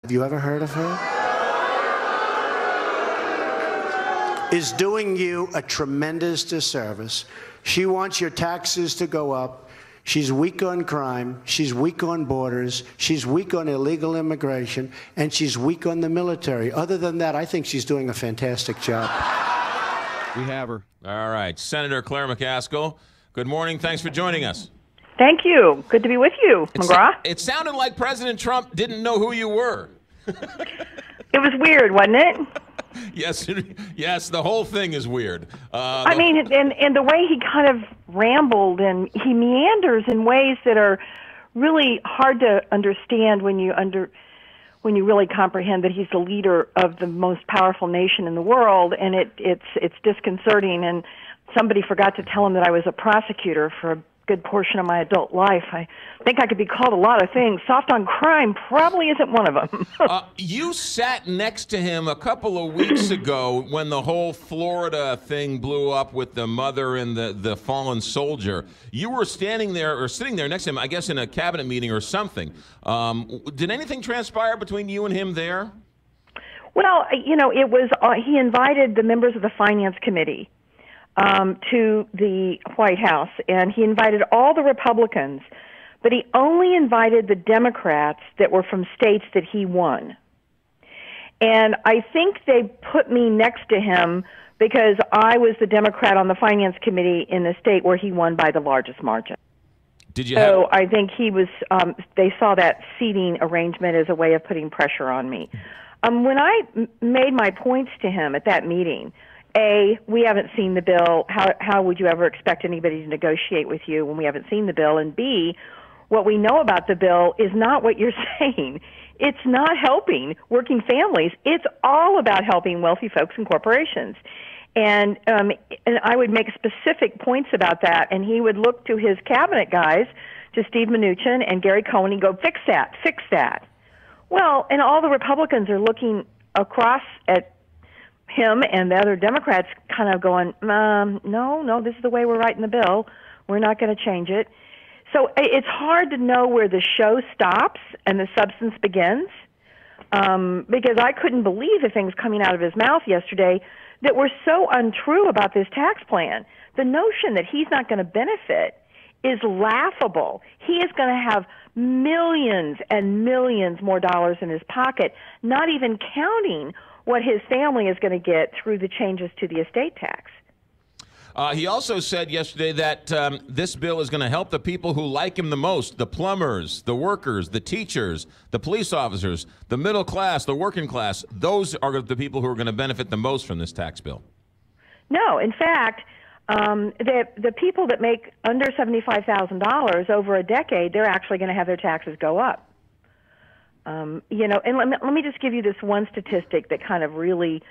have you ever heard of her? Is doing you a tremendous disservice. She wants your taxes to go up. She's weak on crime. She's weak on borders. She's weak on illegal immigration. And she's weak on the military. Other than that, I think she's doing a fantastic job. We have her. All right. Senator Claire McCaskill, good morning. Thanks for joining us. Thank you. Good to be with you, McGraw. It sounded like President Trump didn't know who you were. It was weird, wasn't it? Yes, the whole thing is weird. I mean, and the way he kind of rambled and he meanders in ways that are really hard to understand when you really comprehend that he's the leader of the most powerful nation in the world, and it's disconcerting. And somebody forgot to tell him that I was a prosecutor for a good portion of my adult life. I think I could be called a lot of things. Soft on crime probably isn't one of them. You sat next to him a couple of weeks ago when the whole Florida thing blew up with the mother and the fallen soldier. You were standing there or sitting there next to him, I guess in a cabinet meeting or something. Did anything transpire between you and him there? Well, it was he invited the members of the Finance Committee to the White House, and he invited all the Republicans, but he only invited the Democrats that were from states that he won. And I think they put me next to him because I was the Democrat on the Finance Committee in the state where he won by the largest margin. So I think he was. They saw that seating arrangement as a way of putting pressure on me. When I made my points to him at that meeting, A, we haven't seen the bill. How would you ever expect anybody to negotiate with you when we haven't seen the bill? And B, what we know about the bill is not what you're saying. It's not helping working families. It's all about helping wealthy folks and corporations. And I would make specific points about that, and he would look to his cabinet guys, to Steve Mnuchin and Gary Cohn, and go, fix that, fix that. Well, and all the Republicans are looking across at him and the other Democrats kind of going, no, this is the way we're writing the bill. We're not going to change it. So it's hard to know where the show stops and the substance begins, because I couldn't believe the things coming out of his mouth yesterday that were so untrue about this tax plan. The notion that he's not going to benefit is laughable. He is going to have millions and millions more dollars in his pocket, not even counting what his family is going to get through the changes to the estate tax. He also said yesterday that this bill is going to help the people who like him the most, the plumbers, the workers, the teachers, the police officers, the middle class, the working class. Those are the people who are going to benefit the most from this tax bill. No, in fact, the people that make under $75,000 over a decade, they're actually going to have their taxes go up. And let me just give you this one statistic that kind of really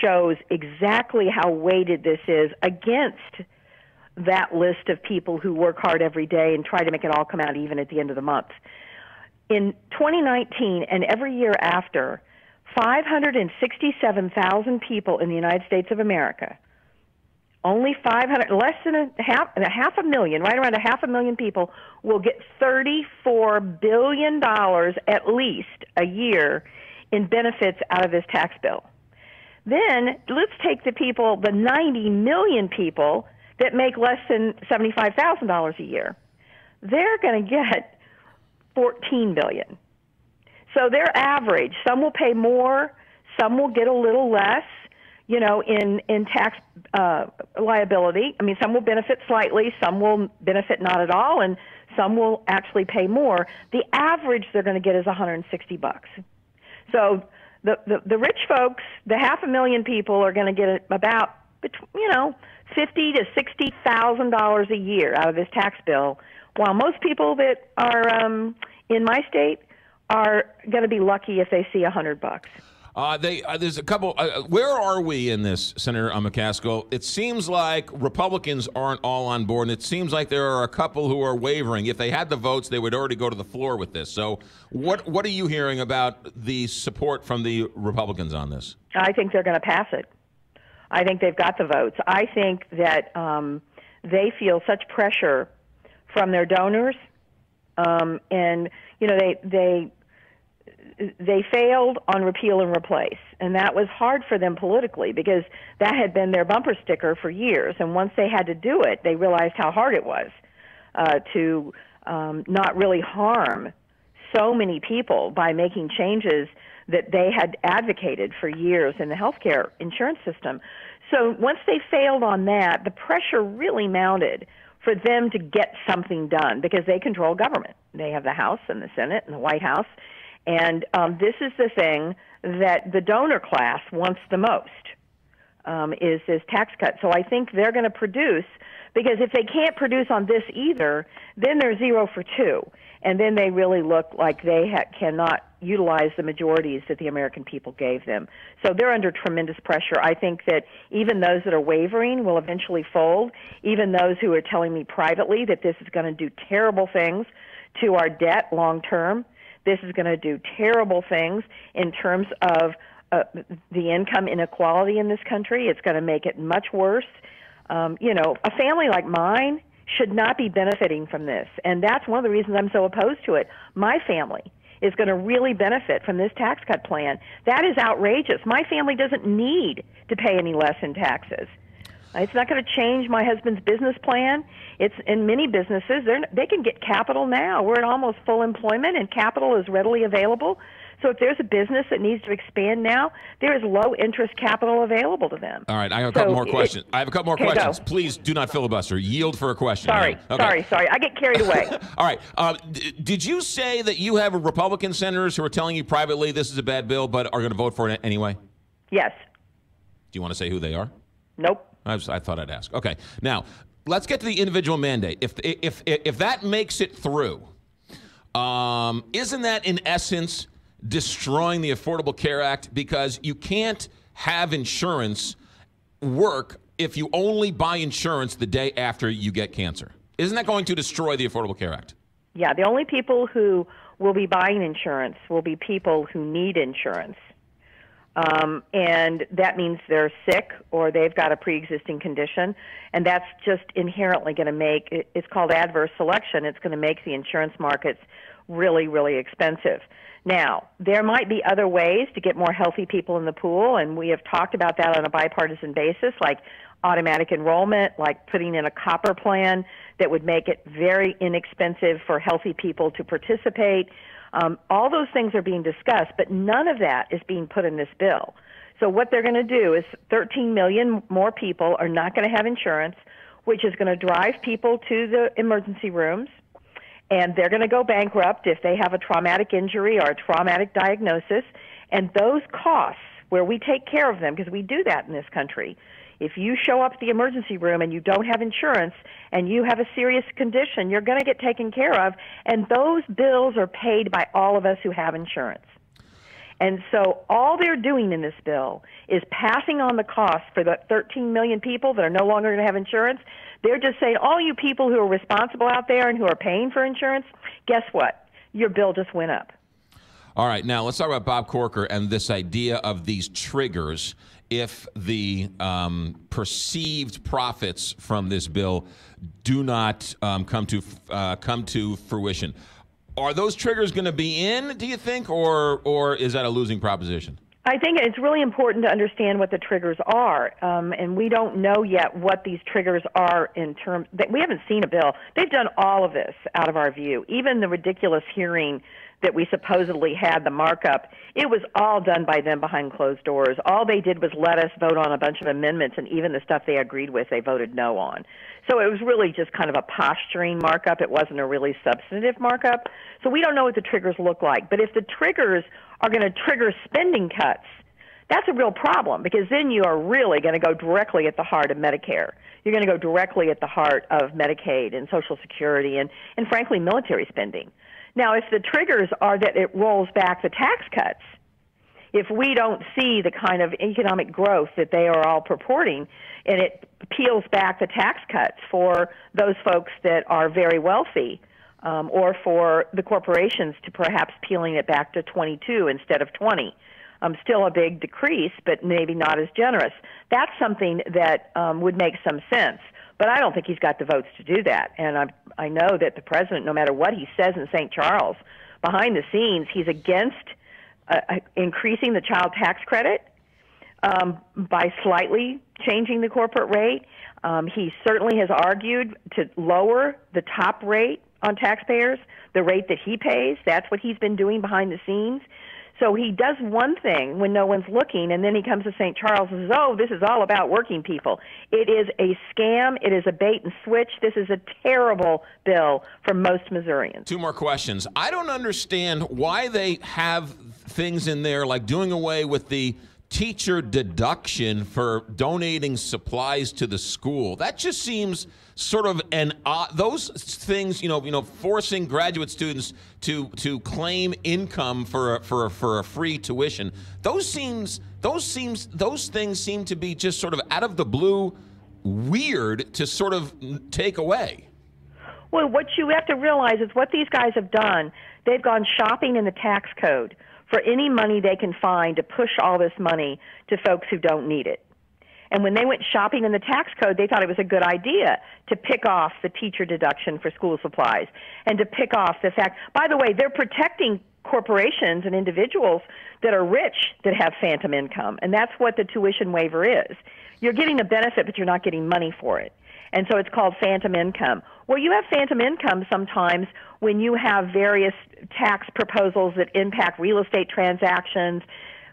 shows exactly how weighted this is against that list of people who work hard every day and try to make it all come out even at the end of the month. In 2019 and every year after, 567,000 people in the United States of America, only 500, less than half a million, right around 500,000 people will get $34 billion at least a year in benefits out of this tax bill. Then let's take the 90 million people that make less than $75,000 a year. They're going to get $14 billion. So their average, some will pay more, some will get a little less, in tax liability. I mean, some will benefit slightly, some will benefit not at all, and some will actually pay more. The average they're going to get is $160. So the rich folks, the 500,000 people, are going to get about $50,000 to $60,000 a year out of this tax bill, while most people that are in my state are going to be lucky if they see $100. There's a couple. Where are we in this, Senator McCaskill? It seems like Republicans aren't all on board, and it seems like there are a couple who are wavering. If they had the votes, they would already go to the floor with this. So what are you hearing about the support from the Republicans on this? I think they're going to pass it. I think they've got the votes. I think that they feel such pressure from their donors, and they failed on repeal and replace, and that was hard for them politically because that had been their bumper sticker for years. And once they had to do it, they realized how hard it was to not really harm so many people by making changes that they had advocated for years in the healthcare insurance system. So once they failed on that, the pressure really mounted for them to get something done because they control government. They have the House and the Senate and the White House. And this is the thing that the donor class wants the most, is this tax cut. So I think they're going to produce, because if they can't produce on this either, then they're 0 for 2. And then they really look like they cannot utilize the majorities that the American people gave them. So they're under tremendous pressure. I think that even those that are wavering will eventually fold, even those who are telling me privately that this is going to do terrible things to our debt long term. This is going to do terrible things in terms of the income inequality in this country. It's going to make it much worse. A family like mine should not be benefiting from this, and that's one of the reasons I'm so opposed to it. My family is going to really benefit from this tax cut plan. That is outrageous. My family doesn't need to pay any less in taxes. It's not going to change my husband's business plan. It's in many businesses, they can get capital now. We're at almost full employment, and capital is readily available. So if there's a business that needs to expand now, there is low-interest capital available to them. All right, I have a couple more questions. I have a couple more questions. Go. Please do not filibuster. Yield for a question. Sorry. I get carried away. All right. Did you say that you have Republican senators who are telling you privately this is a bad bill but are going to vote for it anyway? Yes. Do you want to say who they are? Nope. I thought I'd ask. Okay. Now, let's get to the individual mandate. If that makes it through, isn't that in essence destroying the Affordable Care Act? Because you can't have insurance work if you only buy insurance the day after you get cancer. Isn't that going to destroy the Affordable Care Act? Yeah, the only people who will be buying insurance will be people who need insurance. And that means they're sick or they've got a pre-existing condition, and that's just inherently going to make it's called adverse selection. It's going to make the insurance markets really, really expensive. Now, there might be other ways to get more healthy people in the pool, and we have talked about that on a bipartisan basis, like automatic enrollment, like putting in a copper plan that would make it very inexpensive for healthy people to participate. All those things are being discussed, but none of that is being put in this bill. So what they're going to do is 13 million more people are not going to have insurance, which is going to drive people to the emergency rooms, and they're going to go bankrupt if they have a traumatic injury or a traumatic diagnosis. And those costs, where we take care of them, because we do that in this country, if you show up at the emergency room and you don't have insurance and you have a serious condition, you're going to get taken care of, and those bills are paid by all of us who have insurance. And so all they're doing in this bill is passing on the cost for the 13 million people that are no longer going to have insurance. They're just saying, all you people who are responsible out there and who are paying for insurance, guess what? Your bill just went up. All right, now let's talk about Bob Corker and this idea of these triggers if the perceived profits from this bill do not come to fruition. Are those triggers going to be in, do you think, or is that a losing proposition? I think it's really important to understand what the triggers are, and we don't know yet what these triggers are in terms that we haven't seen a bill. They've done all of this out of our view. Even the ridiculous hearing that we supposedly had, the markup, it was all done by them behind closed doors. All they did was let us vote on a bunch of amendments, and even the stuff they agreed with, they voted no on. So it was really just kind of a posturing markup. It wasn't a really substantive markup. So we don't know what the triggers look like. But if the triggers are going to trigger spending cuts, that's a real problem, because then you are really going to go directly at the heart of Medicare. You're going to go directly at the heart of Medicaid and Social Security and frankly, military spending. Now, if the triggers are that it rolls back the tax cuts, if we don't see the kind of economic growth that they are all purporting, and it peels back the tax cuts for those folks that are very wealthy, or for the corporations to perhaps peeling it back to 22 instead of 20, still a big decrease, but maybe not as generous. That's something that would make some sense. But I don't think he's got the votes to do that. And I know that the president, no matter what he says in St. Charles, behind the scenes, he's against increasing the child tax credit by slightly changing the corporate rate. He certainly has argued to lower the top rate on taxpayers, the rate that he pays. That's what he's been doing behind the scenes. So he does one thing when no one's looking, and then he comes to St. Charles and says, oh, this is all about working people. It is a scam. It is a bait and switch. This is a terrible bill for most Missourians. Two more questions. I don't understand why they have things in there like doing away with the teacher deduction for donating supplies to the school. That just seems sort of those things, forcing graduate students to claim income for a free tuition. Those things seem to be just sort of out of the blue, weird to sort of take away. Well, what you have to realize is what these guys have done. They've gone shopping in the tax code for any money they can find to push all this money to folks who don't need it. And when they went shopping in the tax code, they thought it was a good idea to pick off the teacher deduction for school supplies and to pick off the fact, by the way, they're protecting corporations and individuals that are rich that have phantom income. And that's what the tuition waiver is. You're getting a benefit, but you're not getting money for it. And so it's called phantom income. Well, you have phantom income sometimes when you have various tax proposals that impact real estate transactions,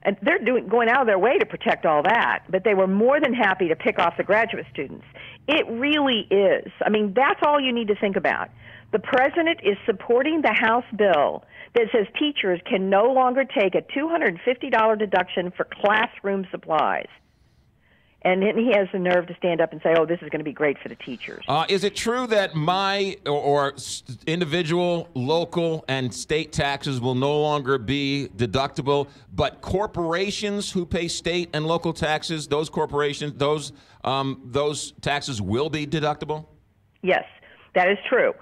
and they're going out of their way to protect all that, but they were more than happy to pick off the graduate students. It really is. I mean, that's all you need to think about. The president is supporting the House bill that says teachers can no longer take a $250 deduction for classroom supplies. And then he has the nerve to stand up and say, oh, this is going to be great for the teachers. Is it true that my or individual, local, and state taxes will no longer be deductible, but corporations who pay state and local taxes, those corporations, those taxes will be deductible? Yes, that is true.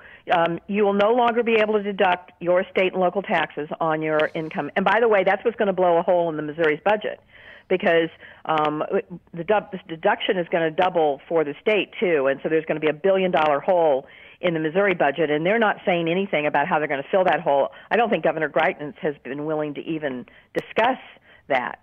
You will no longer be able to deduct your state and local taxes on your income. And by the way, that's what's going to blow a hole in the Missouri's budget, because the deduction is going to double for the state, too. And so there's going to be $1 billion hole in the Missouri budget, and they're not saying anything about how they're going to fill that hole. I don't think Governor Greitens has been willing to even discuss that.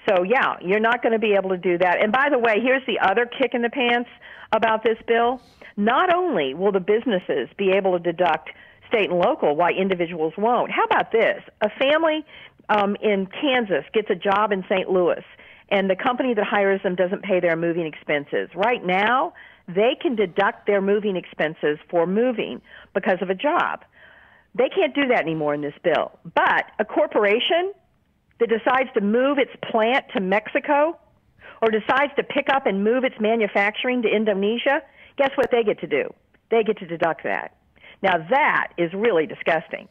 So, yeah, you're not going to be able to do that. And by the way, here's the other kick in the pants about this bill. Not only will the businesses be able to deduct state and local, why individuals won't. How about this? A family in Kansas gets a job in St. Louis, and the company that hires them doesn't pay their moving expenses. Right now, they can deduct their moving expenses for moving because of a job. They can't do that anymore in this bill. But a corporation that decides to move its plant to Mexico or decides to pick up and move its manufacturing to Indonesia, guess what they get to do? They get to deduct that. Now, that is really disgusting.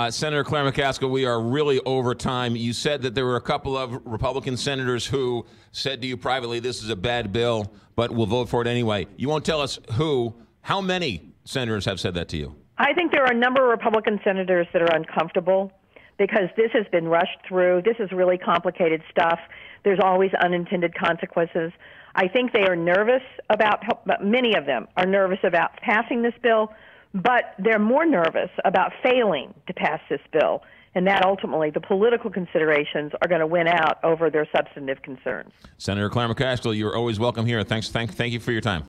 Senator Claire McCaskill, we are really over time. You said that there were a couple of Republican senators who said to you privately, this is a bad bill, but we'll vote for it anyway. You won't tell us who. How many senators have said that to you? I think there are a number of Republican senators that are uncomfortable because this has been rushed through. This is really complicated stuff. There's always unintended consequences. I think they are nervous about, many of them are nervous about passing this bill, but they're more nervous about failing to pass this bill, and that ultimately the political considerations are going to win out over their substantive concerns. Senator Claire McCaskill, you're always welcome here. Thank you for your time.